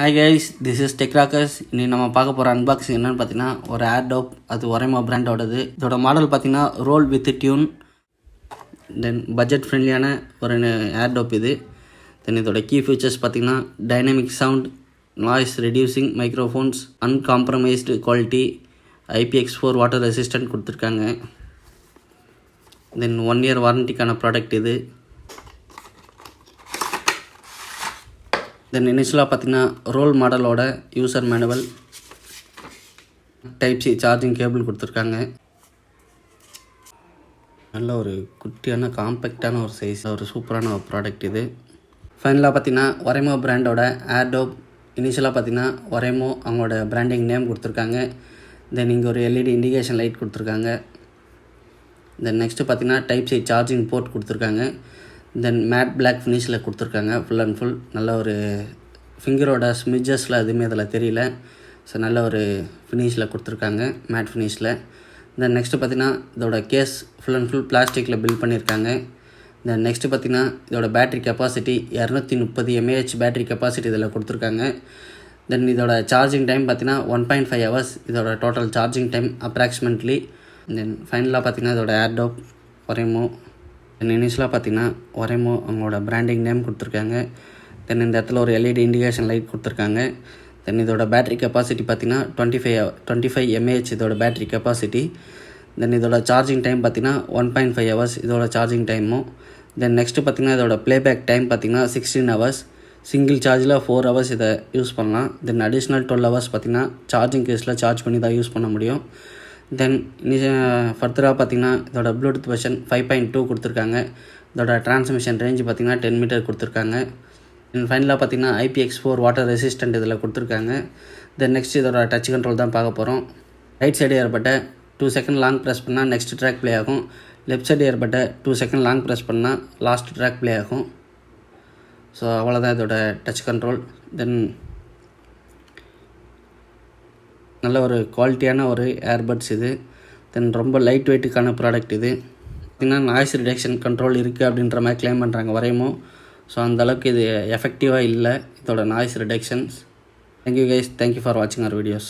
Hi guys, this is Techrockers. இன்னைக்கு நம்ம பார்க்க போகிற அன்பாக்சிங் என்னென்னு பார்த்தீங்கன்னா ஒரு ஏர்டோப், அது ஒரேமா பிராண்டோடது. இதோட மாடல் பார்த்தீங்கன்னா roll with tune. Then budget ஃப்ரெண்ட்லியான ஒரு ஏர்டோப் இது. தென் இதோட கீ ஃபீச்சர்ஸ் பார்த்தீங்கன்னா dynamic sound, noise reducing microphones, uncompromised quality, IPX4 water resistant கொடுத்துருக்காங்க. தென் 1 year வாரண்டிக்கான ப்ராடக்ட் இது. தென் இனிஷியலாக பார்த்தீங்கன்னா ரோல் மாடலோட user manual, type C charging cable கொடுத்துருக்காங்க. நல்ல ஒரு குட்டியான காம்பேக்டான ஒரு சைஸ், ஒரு சூப்பரான ஒரு ப்ராடக்ட் இது. ஃபைனலாக பார்த்தீங்கன்னா ஒரேமோ பிராண்டோட ஏர்டோப். இனிஷியலாக பார்த்தீங்கன்னா ஒரேமோ அவங்களோட பிராண்டிங் நேம் கொடுத்துருக்காங்க. தென் இங்கே ஒரு LED இண்டிகேஷன் லைட் கொடுத்துருக்காங்க. தென் நெக்ஸ்ட்டு பார்த்தீங்கன்னா டைப் சி சார்ஜிங் போர்ட் கொடுத்துருக்காங்க. தென் மேட் பிளாக் ஃபினிஷில் கொடுத்துருக்காங்க. ஃபுல் அண்ட் ஃபுல் நல்ல ஒரு ஃபிங்கரோட ஸ்மிட்ஜஸில் எதுவுமே அதில் தெரியல. ஸோ நல்ல ஒரு ஃபினிஷில் கொடுத்துருக்காங்க, மேட் ஃபினிஷில். தென் நெக்ஸ்ட்டு பார்த்திங்கன்னா இதோட கேஸ் ஃபுல் அண்ட் ஃபுல் பிளாஸ்டிக்கில் பில்ட் பண்ணியிருக்காங்க. தென் நெக்ஸ்ட்டு பார்த்திங்கன்னா இதோட battery capacity 230 mAh battery capacity இதில் கொடுத்துருக்காங்க. தென் இதோட சார்ஜிங் டைம் பார்த்திங்கன்னா 1.5 hours இதோட டோட்டல் சார்ஜிங் டைம் அப்ராக்சிமேட்லி. தென் ஃபைனலாக பார்த்திங்கன்னா இதோட ஏர்டோப் ஒரேமோ. தென் இனிஷியலாக பார்த்தீங்கன்னா ஒரேமோ அவங்களோட பிராண்டிங் நேம் கொடுத்துருக்காங்க. தென் இந்த இடத்துல ஒரு LED இண்டிகேஷன் லைட் கொடுத்துருக்காங்க. தென் இதோட பேட்ரி கெப்பாசிட்டி பார்த்தீங்கன்னா 25 mAh இதோட பேட்ரி கெப்பாசிட்டி. தென் இதோட சார்ஜிங் டைம் பார்த்தீங்கன்னா 1.5 hours இதோட சார்ஜிங் டைமும். தென் நெக்ஸ்ட்டு பார்த்தீங்கன்னா இதோட ப்ளேபேக் டைம் பார்த்தீங்கன்னா 16 hours. சிங்கிள் சார்ஜில் 4 hours இதை யூஸ் பண்ணலாம். தென் அடிஷ்னல் 12 hours பார்த்தீங்கன்னா சார்ஜிங் கேஸில் சார்ஜ் பண்ணி தான் யூஸ் பண்ண முடியும். தென் ஃபர்தராக பார்த்தீங்கன்னா இதோட ப்ளூடூத் வெர்ஷன் 5.2 கொடுத்துருக்காங்க. இதோட டிரான்ஸ்மிஷன் ரேஞ்சு பார்த்தீங்கன்னா 10 மீட்டர் கொடுத்துருக்காங்க. தென் ஃபைனலாக பார்த்தீங்கன்னா IPX4 வாட்டர் ரெசிஸ்டன்ட் இதில் கொடுத்துருக்காங்க. தென் நெக்ஸ்ட் இதோட டச் கண்ட்ரோல் தான் பார்க்க போகிறோம். ரைட் சைடு ஏற்பட்ட 2 செகண்ட் லாங் ப்ரெஸ் பண்ணால் நெக்ஸ்ட் ட்ராக் ப்ளே ஆகும். லெஃப்ட் சைடு ஏற்பட்ட 2 செகண்ட் லாங் ப்ரெஸ் பண்ணால் லாஸ்ட் ட்ராக் ப்ளே ஆகும். ஸோ அவ்வளோதான் இதோட டச் கண்ட்ரோல். தென் நல்ல ஒரு குவாலிட்டியான ஒரு ஏர்பட்ஸ் இது. தென் ரொம்ப லைட் வெயிட்டுக்கான ப்ராடக்ட் இது. பார்த்திங்கன்னா நாய்ஸ் ரிடக்ஷன் கண்ட்ரோல் இருக்குது அப்படின்ற மாதிரி கிளைம் பண்ணுறாங்க வரையுமோ. ஸோ அந்தளவுக்கு இது எஃபெக்டிவாக இல்லை இதோட noise reductions. Thank you guys, thank you for வாட்சிங் அவர் வீடியோஸ்.